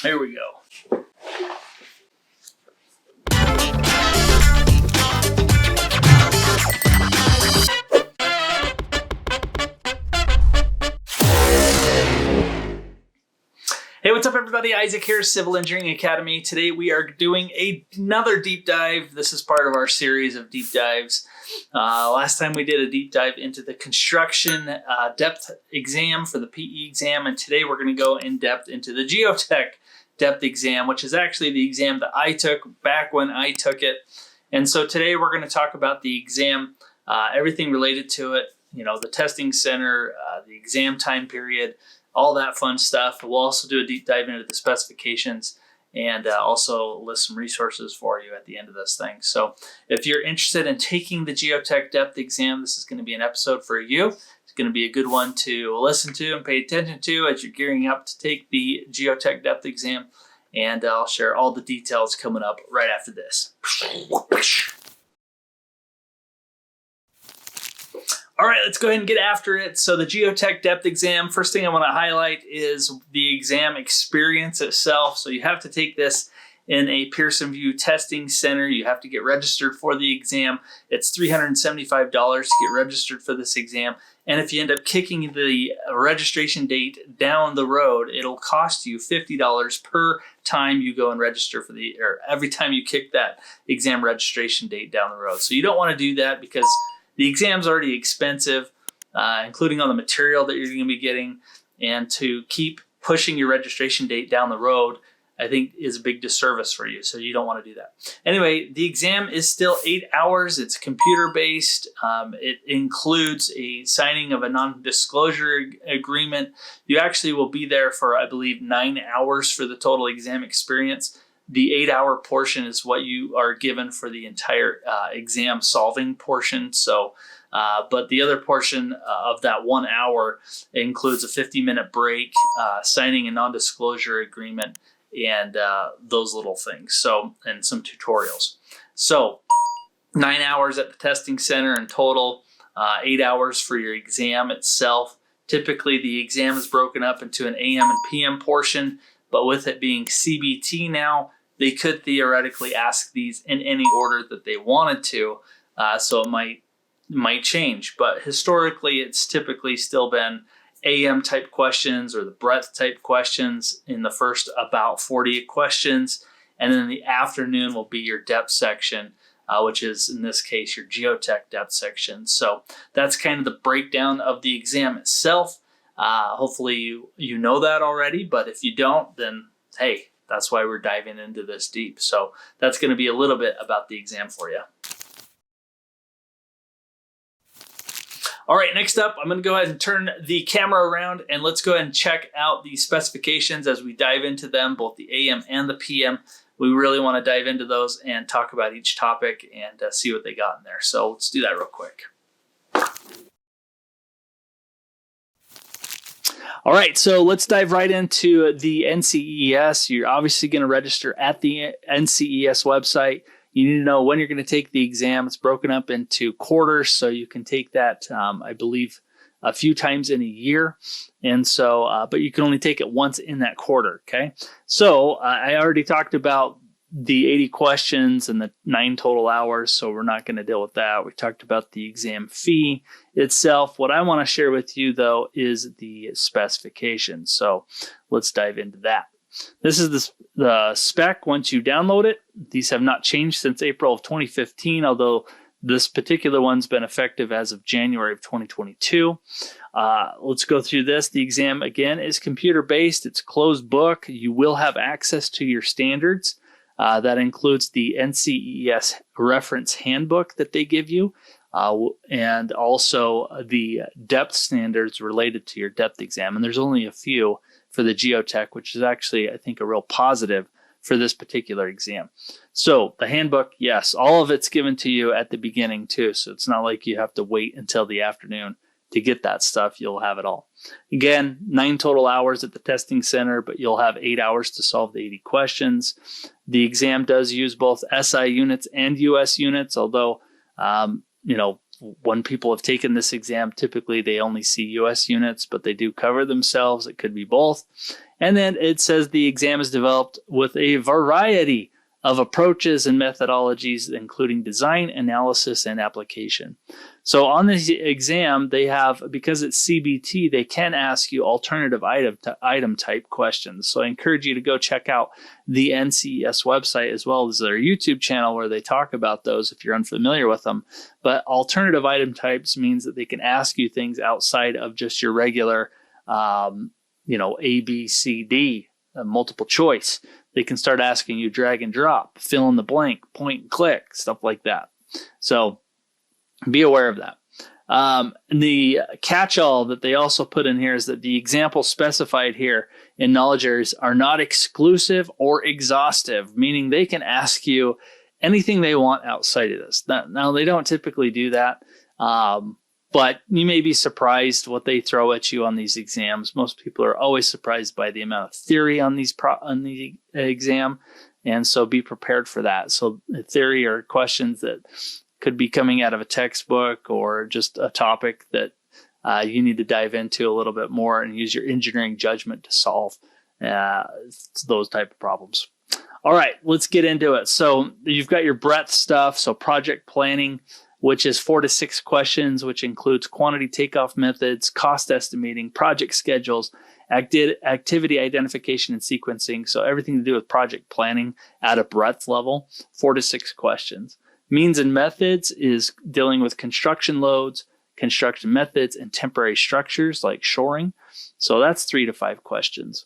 Here we go. Hey, what's up everybody? Isaac here, Civil Engineering Academy. Today we are doing another deep dive. This is part of our series of deep dives. Last time we did a deep dive into the construction depth exam for the PE exam, and today we're going to go in depth into the Geotech depth exam, which is actually the exam that I took back when I took it. And so today we're going to talk about the exam, everything related to it, the testing center, the exam time period, all that fun stuff. We'll also do a deep dive into the specifications and also list some resources for you at the end of this thing. So if you're interested in taking the Geotech depth exam, this is going to be an episode for you. It's going to be a good one to listen to and pay attention to as you're gearing up to take the Geotech depth exam. And I'll share all the details coming up right after this. All right, let's go ahead and get after it. So the Geotech depth exam, first thing I want to highlight is the exam experience itself. So you have to take this in a Pearson VUE testing center. You have to get registered for the exam. It's $375 to get registered for this exam. And if you end up kicking the registration date down the road, it'll cost you $50 per time you go and register for or every time you kick that exam registration date down the road. So you don't want to do that because the exam's already expensive, including on the material that you're going to be getting, and to keep pushing your registration date down the road, I think is a big disservice for you, so you don't want to do that. Anyway, the exam is still 8 hours. It's computer-based. It includes a signing of a non-disclosure agreement. You actually will be there for, I believe, 9 hours for the total exam experience. The 8-hour portion is what you are given for the entire exam solving portion. So, but the other portion of that 1 hour includes a 50-minute break, signing a non-disclosure agreement, and those little things. So, and some tutorials. So, 9 hours at the testing center in total, 8 hours for your exam itself. Typically, the exam is broken up into an AM and PM portion, but with it being CBT now, they could theoretically ask these in any order that they wanted to, so it might change. But historically, it's typically still been AM type questions or the breadth type questions in the first about 40 questions, and then in the afternoon will be your depth section, which is in this case your Geotech depth section. So that's kind of the breakdown of the exam itself. Hopefully you know that already, but if you don't, then hey, that's why we're diving into this deep. So that's going to be a little bit about the exam for you. All right, next up, I'm going to go ahead and turn the camera around and let's go ahead and check out the specifications as we dive into them, both the AM and the PM. We really want to dive into those and talk about each topic and see what they got in there. So let's do that real quick. All right, so let's dive right into the NCES. You're obviously going to register at the NCES website. You need to know when you're going to take the exam. It's broken up into quarters, so you can take that, I believe, a few times in a year. And so, but you can only take it once in that quarter, okay? So I already talked about the 80 questions and the 9 total hours, so we're not going to deal with that. We talked about the exam fee itself. What I want to share with you, though, is the specifications. So let's dive into that. This is the spec once you download it. These have not changed since April of 2015, although this particular one's been effective as of January of 2022. Let's go through this. The exam, again, is computer-based. It's closed book. You will have access to your standards. That includes the NCES reference handbook that they give you, and also the depth standards related to your depth exam. And there's only a few for the Geotech, which is actually, I think, a real positive for this particular exam. So the handbook, yes, all of it's given to you at the beginning too. So it's not like you have to wait until the afternoon to get that stuff. You'll have it all. Again, 9 total hours at the testing center, but you'll have 8 hours to solve the 80 questions. The exam does use both SI units and US units, although, when people have taken this exam, typically they only see US units, but they do cover themselves. It could be both. And then it says the exam is developed with a variety of approaches and methodologies, including design, analysis, and application. So on this exam, they have, because it's CBT, they can ask you alternative item type questions. So I encourage you to go check out the NCES website as well as their YouTube channel where they talk about those if you're unfamiliar with them. But alternative item types means that they can ask you things outside of just your regular, A, B, C, D, multiple choice. They can start asking you drag and drop, fill in the blank, point and click, stuff like that. So be aware of that. The catch-all that they also put in here is that the examples specified here in knowledge areas are not exclusive or exhaustive, meaning they can ask you anything they want outside of this. Now they don't typically do that, but you may be surprised what they throw at you on these exams. Most people are always surprised by the amount of theory on the exam, and so be prepared for that. So theory are questions that could be coming out of a textbook or just a topic that you need to dive into a little bit more and use your engineering judgment to solve those type of problems. All right, let's get into it. So you've got your breadth stuff. So project planning, which is 4 to 6 questions, which includes quantity takeoff methods, cost estimating, project schedules, activity identification and sequencing. So everything to do with project planning at a breadth level, 4 to 6 questions. Means and methods is dealing with construction loads, construction methods, and temporary structures like shoring. So that's 3 to 5 questions.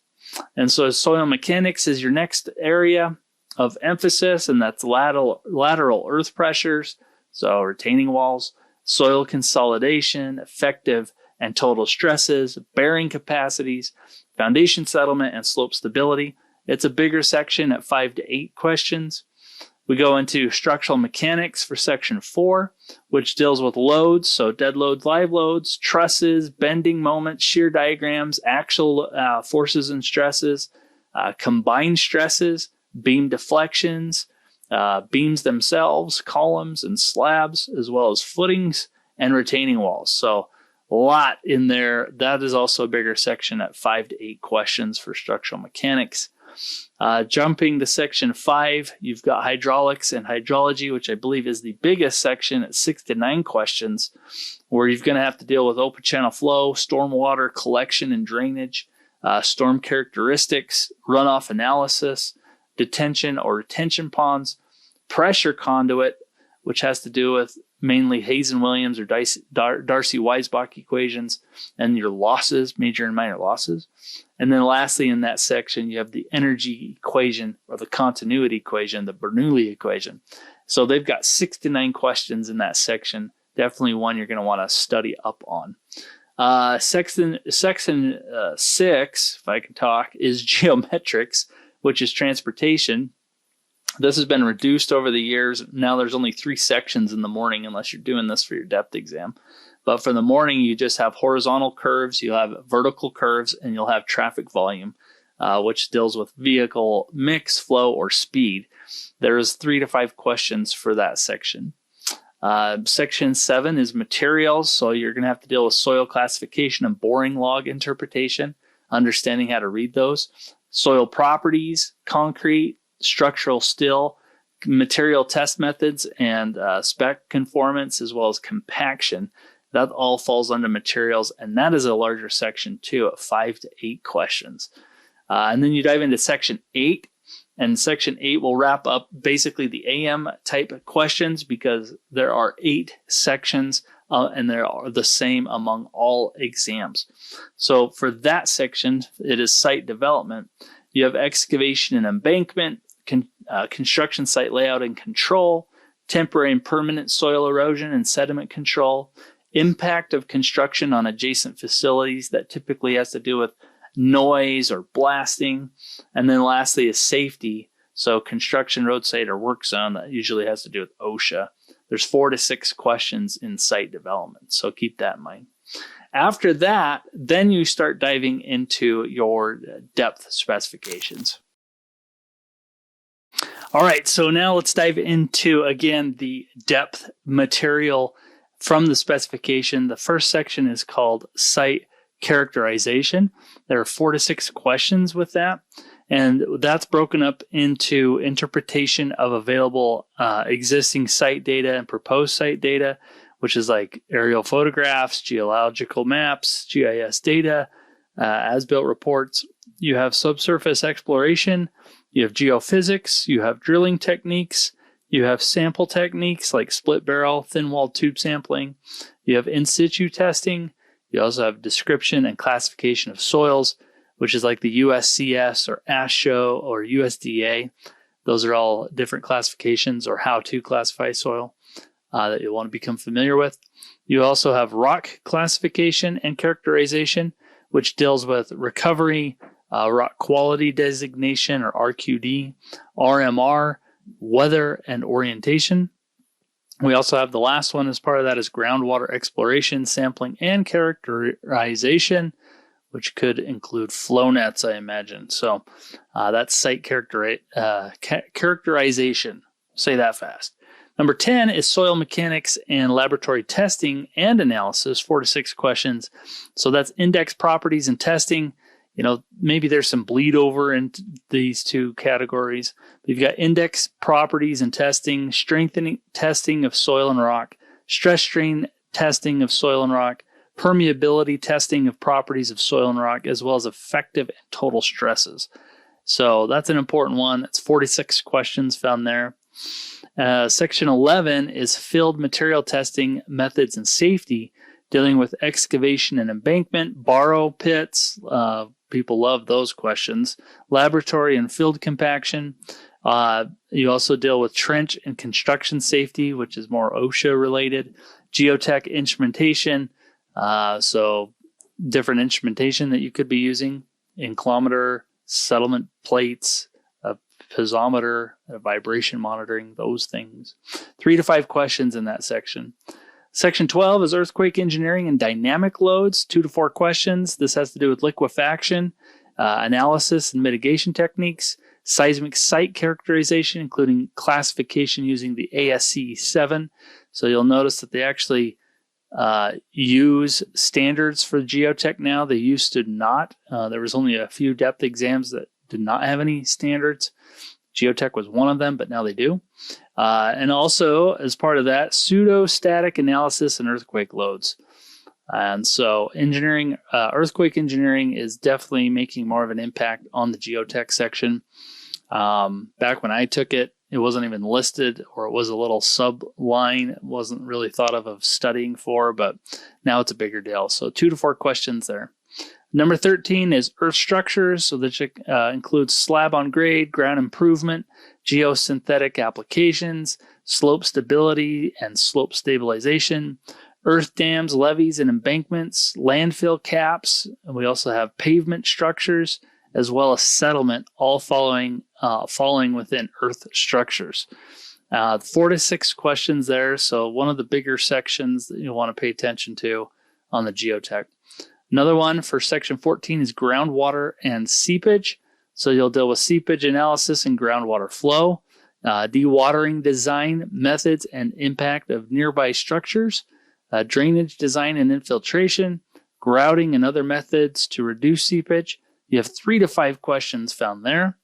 And so soil mechanics is your next area of emphasis, and that's lateral earth pressures, so retaining walls, soil consolidation, effective and total stresses, bearing capacities, foundation settlement, and slope stability. It's a bigger section at 5 to 8 questions. We go into structural mechanics for section 4, which deals with loads, so dead loads, live loads, trusses, bending moments, shear diagrams, axial forces and stresses, combined stresses, beam deflections, beams themselves, columns and slabs, as well as footings and retaining walls. So a lot in there. That is also a bigger section at 5 to 8 questions for structural mechanics. Jumping to section 5, you've got hydraulics and hydrology, which I believe is the biggest section at 6 to 9 questions, where you're going to have to deal with open channel flow, stormwater collection and drainage, storm characteristics, runoff analysis, detention or retention ponds, pressure conduit, which has to do with mainly Hazen-Williams or Darcy-Weisbach equations, and your losses, major and minor losses. And then lastly, in that section, you have the energy equation or the continuity equation, the Bernoulli equation. So they've got 6 to 9 questions in that section. Definitely one you're going to want to study up on. Section 6, if I can talk, is geometrics, which is transportation. This has been reduced over the years. Now there's only 3 sections in the morning unless you're doing this for your depth exam. But for the morning, you just have horizontal curves, you'll have vertical curves, and you'll have traffic volume, which deals with vehicle mix, flow, or speed. There's 3 to 5 questions for that section. Section 7 is materials. So you're going to have to deal with soil classification and boring log interpretation, understanding how to read those. Soil properties, concrete, structural steel, material test methods, and spec conformance, as well as compaction. That all falls under materials, and that is a larger section too, at 5 to 8 questions. And then you dive into section 8, and section 8 will wrap up basically the AM type of questions, because there are 8 sections and they are the same among all exams. So for that section, it is site development. You have excavation and embankment, construction site layout and control, temporary and permanent soil erosion and sediment control, impact of construction on adjacent facilities that typically has to do with noise or blasting. And then lastly is safety. So construction, roadside, or work zone, that usually has to do with OSHA. There's 4 to 6 questions in site development, so keep that in mind. After that, then you start diving into your depth specifications. All right, so now let's dive into, again, the depth material from the specification. The first section is called Site characterization. There are 4 to 6 questions with that. And that's broken up into interpretation of available existing site data and proposed site data, which is like aerial photographs, geological maps, GIS data, as-built reports. You have subsurface exploration, you have geophysics, you have drilling techniques, you have sample techniques like split barrel, thin-walled tube sampling, you have in situ testing, you also have description and classification of soils, which is like the USCS or ASHO or USDA. Those are all different classifications or how to classify soil that you'll want to become familiar with. You also have rock classification and characterization, which deals with recovery, rock quality designation or RQD, RMR, weather and orientation. We also have the last one as part of that is groundwater exploration, sampling, and characterization, which could include flow nets, I imagine. So that's site characterization. Say that fast. Number 10 is soil mechanics and laboratory testing and analysis, 4 to 6 questions. So that's index properties and testing. You know, maybe there's some bleed over in these two categories. You've got index properties and testing, strengthening testing of soil and rock, stress strain testing of soil and rock, permeability testing of properties of soil and rock, as well as effective and total stresses. So that's an important one. It's 46 questions found there. Section 11 is field material testing methods and safety, dealing with excavation and embankment, borrow pits. People love those questions. Laboratory and field compaction. You also deal with trench and construction safety, which is more OSHA related. Geotech instrumentation. So different instrumentation that you could be using, inclometer, settlement plates, a piezometer, a vibration monitoring, those things. 3 to 5 questions in that section. Section 12 is earthquake engineering and dynamic loads, 2 to 4 questions. This has to do with liquefaction, analysis and mitigation techniques, seismic site characterization, including classification using the ASCE 7. So you'll notice that they actually use standards for geotech now. They used to not. There was only a few depth exams that did not have any standards. Geotech was one of them, but now they do. And also, as part of that, pseudo-static analysis and earthquake loads. And so engineering, earthquake engineering is definitely making more of an impact on the geotech section. Back when I took it, it wasn't even listed, or it was a little sub-line. It wasn't really thought of studying for, but now it's a bigger deal. So 2 to 4 questions there. Number 13 is earth structures. So that includes slab on grade, ground improvement, geosynthetic applications, slope stability and slope stabilization, earth dams, levees and embankments, landfill caps. And we also have pavement structures, as well as settlement, all falling within earth structures. 4 to 6 questions there. So one of the bigger sections that you'll want to pay attention to on the geotech. Another one for section 14 is groundwater and seepage. So you'll deal with seepage analysis and groundwater flow, dewatering design methods and impact of nearby structures, drainage design and infiltration, grouting and other methods to reduce seepage. You have 3 to 5 questions found there.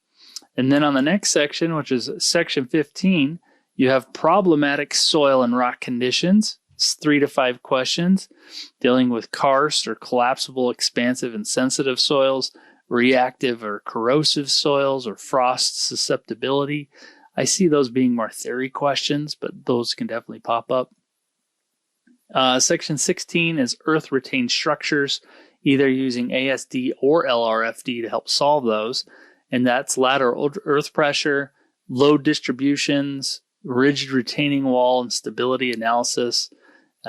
And then on the next section, which is section 15, you have problematic soil and rock conditions. It's 3 to 5 questions dealing with karst or collapsible, expansive, and sensitive soils, reactive or corrosive soils, or frost susceptibility. I see those being more theory questions, but those can definitely pop up. Section 16 is earth retained structures, either using ASD or LRFD to help solve those. And that's lateral earth pressure, load distributions, rigid retaining wall and stability analysis.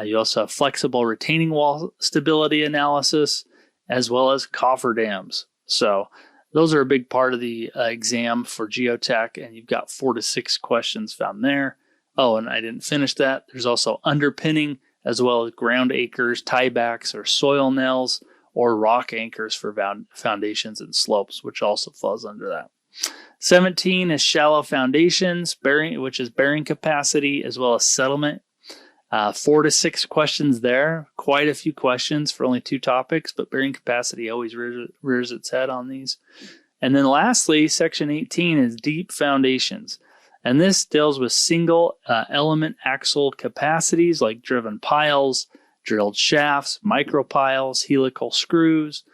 You also have flexible retaining wall stability analysis, as well as coffer dams. So those are a big part of the exam for geotech, and you've got 4 to 6 questions found there. Oh, and I didn't finish that. There's also underpinning, as well as ground anchors, tiebacks, or soil nails, or rock anchors for foundations and slopes, which also falls under that. 17 is shallow foundations, which is bearing capacity, as well as settlement. 4 to 6 questions there. Quite a few questions for only 2 topics, but bearing capacity always rears its head on these. And then lastly, section 18 is deep foundations. And this deals with single element axle capacities like driven piles, drilled shafts, micropiles, helical screws.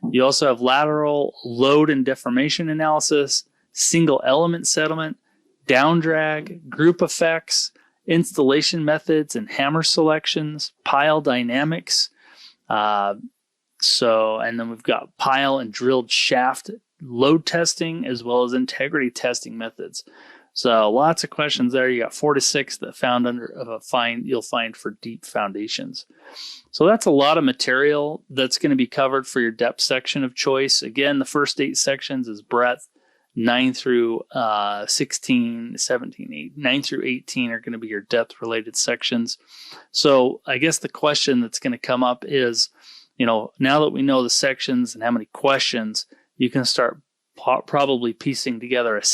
You also have lateral load and deformation analysis, single element settlement, down drag, group effects, installation methods and hammer selections, pile dynamics. And then we've got pile and drilled shaft load testing, as well as integrity testing methods. So lots of questions there. You got 4 to 6 that you'll find for deep foundations. So that's a lot of material that's going to be covered for your depth section of choice. Again, the first 8 sections is breadth. 9 through 16, 17, 8, 9 through 18 are going to be your depth related sections. So I guess the question that's going to come up is, now that we know the sections and how many questions, you can start probably piecing together a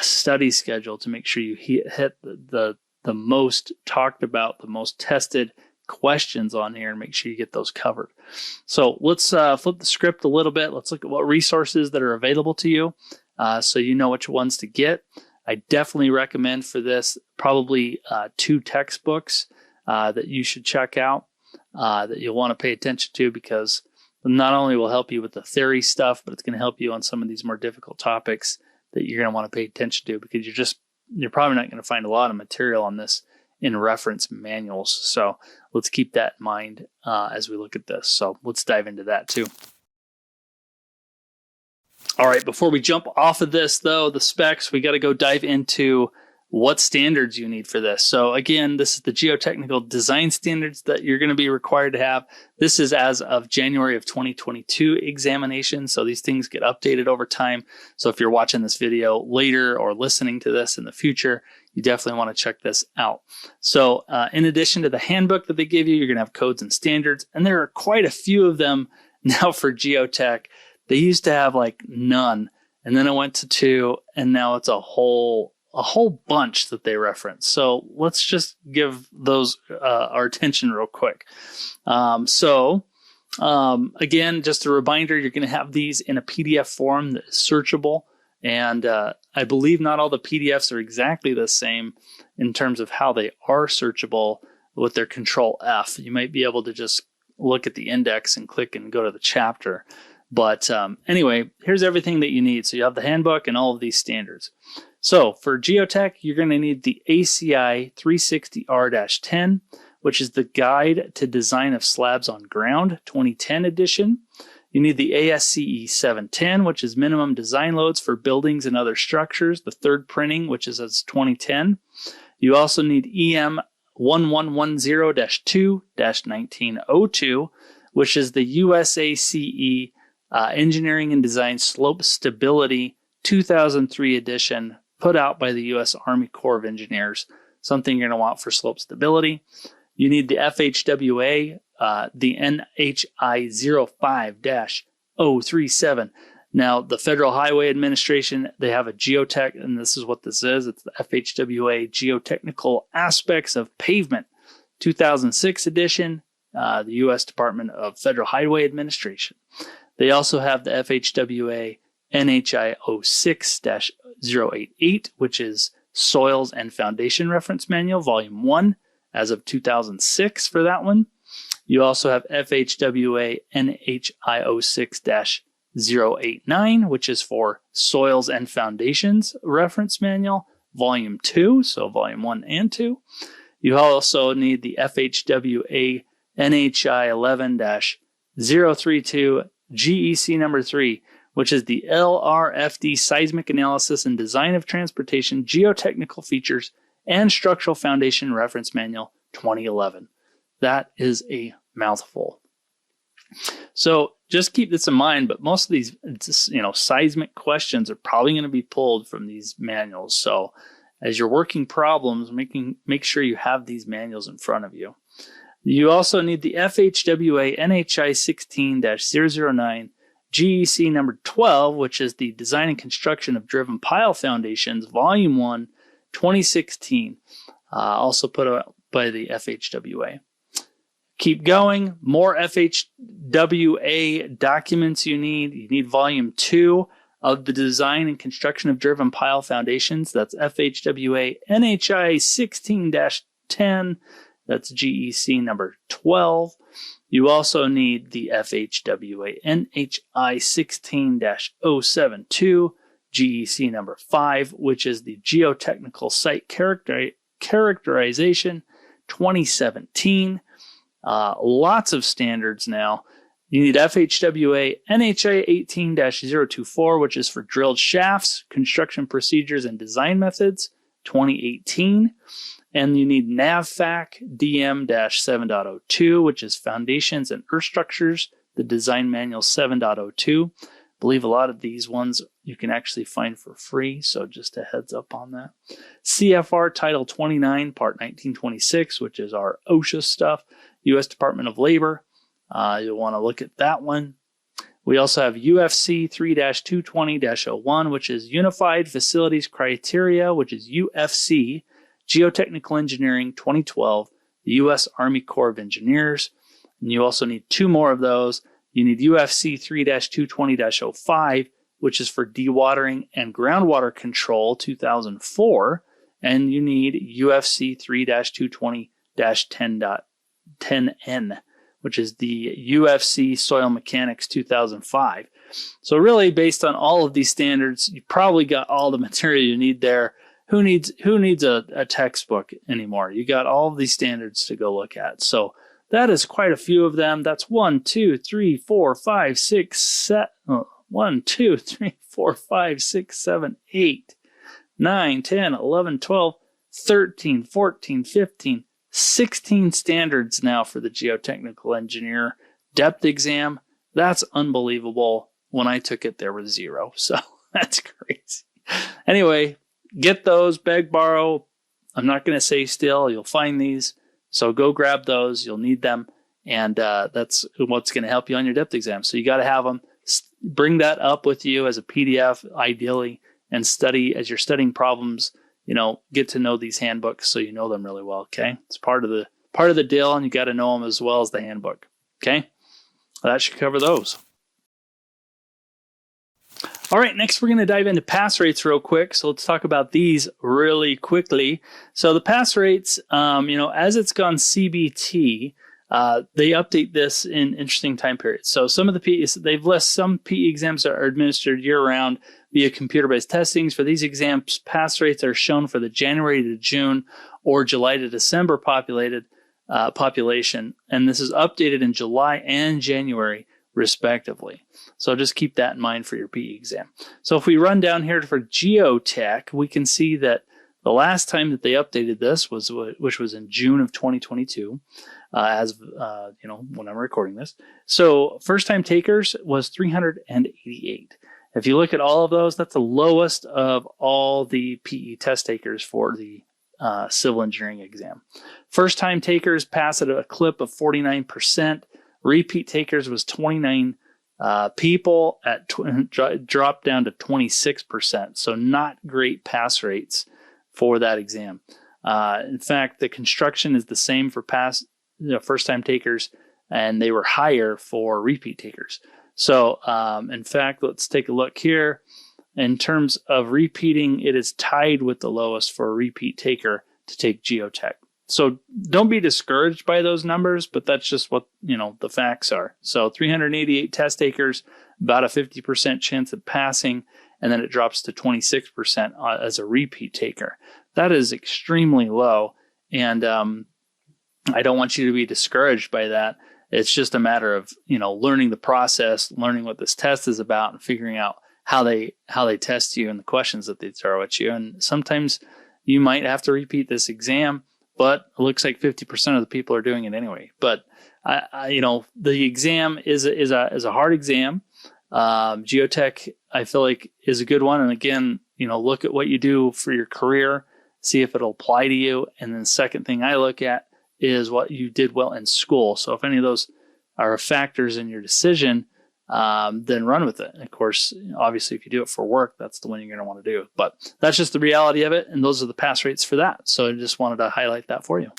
study schedule to make sure you hit the most talked about, the most tested questions on here and make sure you get those covered. So let's flip the script a little bit. Let's look at what resources that are available to you so you know which ones to get. I definitely recommend for this probably 2 textbooks that you should check out that you'll want to pay attention to, because not only will help you with the theory stuff, but it's going to help you on some of these more difficult topics that you're going to want to pay attention to, because you're probably not going to find a lot of material on this in reference manuals. So let's keep that in mind as we look at this. So let's dive into that too. All right, before we jump off of this though, the specs, we got to go dive into what standards you need for this. So again, this is the geotechnical design standards that you're going to be required to have. This is as of January of 2022 examination. So these things get updated over time. So if you're watching this video later or listening to this in the future, you definitely want to check this out. So in addition to the handbook that they give you, you're going to have codes and standards. And there are quite a few of them now for Geotech. They used to have like none. And then it went to 2. And now it's a whole bunch that they reference. So let's just give those our attention real quick. Again, just a reminder, you're going to have these in a PDF form that is searchable. And I believe not all the PDFs are exactly the same in terms of how they are searchable with their Control F. You might be able to just look at the index and click and go to the chapter. But anyway, here's everything that you need. So you have the handbook and all of these standards. So for Geotech, you're going to need the ACI 360R-10, which is the Guide to Design of Slabs on Ground 2010 edition. You need the ASCE 710, which is minimum design loads for buildings and other structures, the 3rd printing, which is as 2010. You also need EM 1110-2-1902, which is the USACE Engineering and Design Slope Stability 2003 edition, put out by the U.S. Army Corps of Engineers, something you're going to want for slope stability. You need the FHWA, the NHI 05-037. Now, the Federal Highway Administration, they have a Geotech, and this is what this is. It's the FHWA Geotechnical Aspects of Pavement 2006 edition, the U.S. Department of Federal Highway Administration. They also have the FHWA NHI 06-088, which is Soils and Foundation Reference Manual, Volume 1, as of 2006 for that one. You also have FHWA NHI 06-089, which is for Soils and Foundations Reference Manual, Volume 2, so Volume 1 and 2. You also need the FHWA NHI 11-032 GEC number 3, which is the LRFD Seismic Analysis and Design of Transportation Geotechnical Features and Structural Foundation Reference Manual 2011. That is a mouthful. So just keep this in mind, but most of these, seismic questions are probably going to be pulled from these manuals. So as you're working problems, make sure you have these manuals in front of you. You also need the FHWA NHI 16-009 GEC number 12, which is the Design and Construction of Driven Pile Foundations, Volume 1, 2016. also put out by the FHWA. Keep going. More FHWA documents you need. You need volume 2 of the design and construction of driven pile foundations. That's FHWA NHI 16-10. That's GEC number 12. You also need the FHWA NHI 16-072, GEC number 5, which is the Geotechnical Site Characterization 2017. Lots of standards now. You need FHWA NHI 18-024, which is for drilled shafts, construction procedures, and design methods, 2018. And you need NAVFAC DM-7.02, which is foundations and earth structures, the design manual 7.02. I believe a lot of these ones you can actually find for free, so just a heads up on that. CFR Title 29, Part 1926, which is our OSHA stuff, U.S. Department of Labor. You'll want to look at that one. We also have UFC 3-220-01, which is Unified Facilities Criteria, which is UFC, Geotechnical Engineering 2012, the U.S. Army Corps of Engineers. And you also need 2 more of those. You need UFC 3-220-05, which is for dewatering and groundwater control 2004. And you need UFC 3-220-10N, which is the UFC Soil Mechanics 2005. So really, based on all of these standards, you probably got all the material you need there. Who needs a textbook anymore? You got all of these standards to go look at. So that is quite a few of them. That's 1, 2, 3, 4, 5, 6, 7. 1, 2, 3, 4, 5, 6, 7, 8, 9, 10, 11, 12, 13, 14, 15, 16 standards now for the geotechnical engineer depth exam. That's unbelievable. When I took it, there was 0. So that's crazy. Anyway, get those, beg, borrow. I'm not going to say still. You'll find these. So go grab those. You'll need them. And that's what's going to help you on your depth exam. So you got to have them. Bring that up with you as a PDF, ideally, and study as you're studying problems. Get to know these handbooks so you know them really well. Okay, it's part of the deal, and you got to know them as well as the handbook. Okay, that should cover those. All right, next we're going to dive into pass rates real quick. So let's talk about these really quickly. So the pass rates, as it's gone CBT, they update this in interesting time periods. So some of the PE, they've listed some PE exams that are administered year-round via computer-based testings. For these exams, pass rates are shown for the January to June or July to December population, and this is updated in July and January, respectively. So just keep that in mind for your PE exam. So if we run down here for Geotech, we can see that the last time that they updated this which was in June of 2022, when I'm recording this. So first time takers was 388. If you look at all of those, that's the lowest of all the PE test takers for the civil engineering exam. First time takers pass at a clip of 49%. Repeat takers was 29 people dropped down to 26%. So not great pass rates for that exam. In fact, the construction is the same for first-time takers, and they were higher for repeat takers. So, in fact, let's take a look here. In terms of repeating, it is tied with the lowest for a repeat taker to take Geotech. So don't be discouraged by those numbers, but that's just what, the facts are. So 388 test takers, about a 50% chance of passing, and then it drops to 26% as a repeat taker. That is extremely low, and I don't want you to be discouraged by that. It's just a matter of, learning the process, learning what this test is about, and figuring out how they test you and the questions that they throw at you. And sometimes you might have to repeat this exam, but it looks like 50% of the people are doing it anyway. But the exam is a hard exam. Geotech, I feel like, is a good one. And again, look at what you do for your career, see if it'll apply to you. And then the second thing I look at is what you did well in school. So if any of those are factors in your decision, then run with it. And of course, obviously, if you do it for work, that's the one you're going to want to do. But that's just the reality of it, and those are the pass rates for that. So I just wanted to highlight that for you.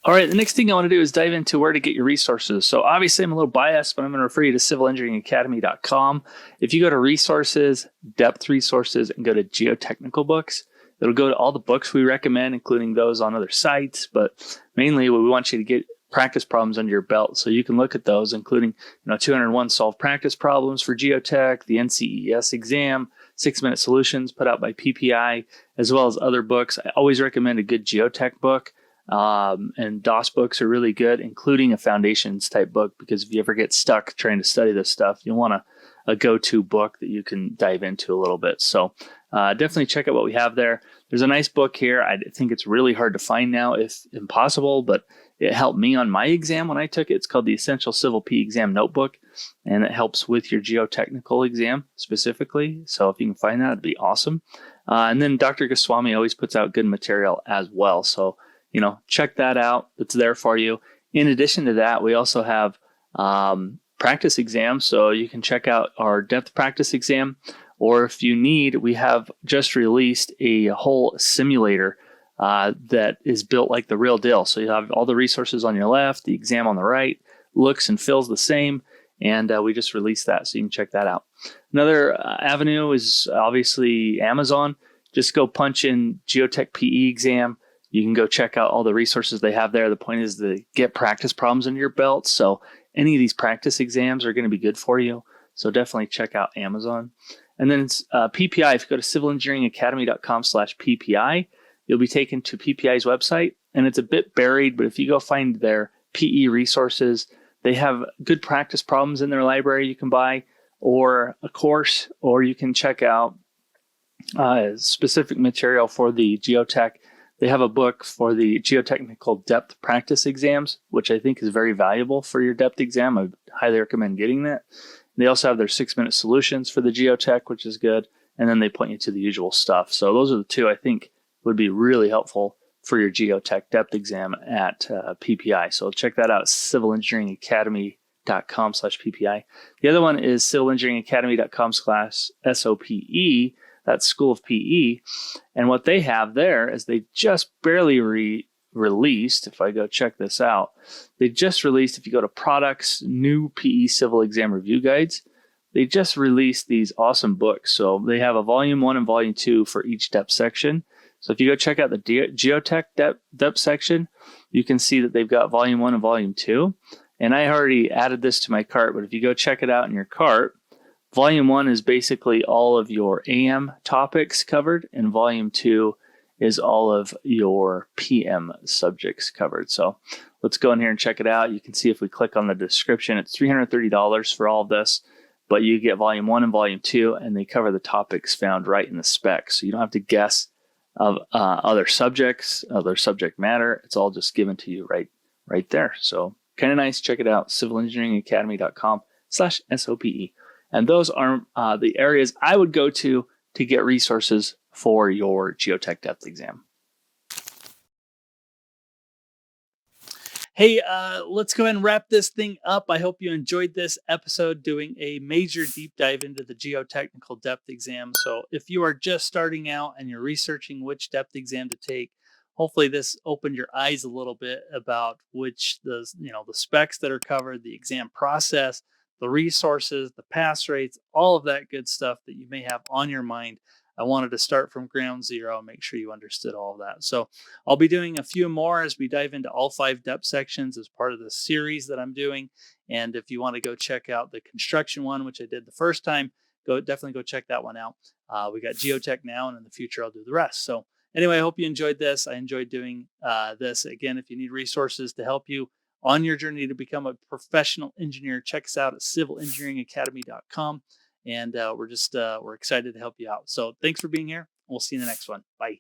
All right, the next thing I want to do is dive into where to get your resources. So obviously I'm a little biased, but I'm going to refer you to civilengineeringacademy.com. If you go to resources, depth resources, and go to geotechnical books, it'll go to all the books we recommend, including those on other sites. But mainly we want you to get practice problems under your belt. So you can look at those, including 201 solved practice problems for Geotech, the NCES exam, 6-minute solutions put out by PPI, as well as other books. I always recommend a good Geotech book. And DOS books are really good, including a foundations type book, because if you ever get stuck trying to study this stuff, you want a go-to book that you can dive into a little bit. So definitely check out what we have there. There's a nice book here. I think it's really hard to find now, if impossible, but it helped me on my exam when I took it. It's called the Essential Civil P Exam Notebook, and it helps with your geotechnical exam specifically. So if you can find that, it'd be awesome. And then Dr. Goswami always puts out good material as well. So check that out. It's there for you. In addition to that, we also have practice exams. So you can check out our depth practice exam, or if you need, we have just released a whole simulator that is built like the real deal. So you have all the resources on your left, the exam on the right, looks and feels the same. And we just released that, so you can check that out. Another avenue is obviously Amazon. Just go punch in Geotech PE exam. You can go check out all the resources they have there. The point is to get practice problems under your belt. So any of these practice exams are going to be good for you. So definitely check out Amazon. And then it's PPI. If you go to civilengineeringacademy.com/PPI, you'll be taken to PPI's website. And it's a bit buried, but if you go find their PE resources, they have good practice problems in their library you can buy, or a course, or you can check out specific material for the Geotech. They have a book for the geotechnical depth practice exams, which I think is very valuable for your depth exam. I highly recommend getting that. They also have their 6-minute solutions for the Geotech, which is good. And then they point you to the usual stuff. So those are the two I think would be really helpful for your Geotech depth exam at PPI. So check that out at civilengineeringacademy.com/PPI. The other one is civilengineeringacademy.com/SOPE. That's School of PE. And what they have there is they just barely released, if I go check this out, they just released, if you go to products, new PE civil exam review guides, they just released these awesome books. So they have a volume 1 and volume 2 for each depth section. So if you go check out the Geotech depth section, you can see that they've got volume 1 and volume 2. And I already added this to my cart, but if you go check it out in your cart, Volume 1 is basically all of your AM topics covered, and Volume 2 is all of your PM subjects covered. So let's go in here and check it out. You can see if we click on the description, it's $330 for all of this, but you get Volume 1 and Volume 2, and they cover the topics found right in the spec. So you don't have to guess of other subjects, other subject matter. It's all just given to you right there. So kind of nice. Check it out, civilengineeringacademy.com/SOPE. And those are the areas I would go to get resources for your Geotech depth exam. Hey, let's go ahead and wrap this thing up. I hope you enjoyed this episode doing a major deep dive into the Geotechnical depth exam. So if you are just starting out and you're researching which depth exam to take, hopefully this opened your eyes a little bit about which the specs that are covered, the exam process, the resources, the pass rates, all of that good stuff that you may have on your mind. I wanted to start from ground zero and make sure you understood all of that. So I'll be doing a few more as we dive into all 5 depth sections as part of the series that I'm doing. And if you want to go check out the construction one, which I did the first time, definitely go check that one out. We got Geotech now, and in the future I'll do the rest. So anyway, I hope you enjoyed this. I enjoyed doing this. Again, if you need resources to help you on your journey to become a professional engineer, check us out at civilengineeringacademy.com. And we're excited to help you out. So thanks for being here. We'll see you in the next one. Bye.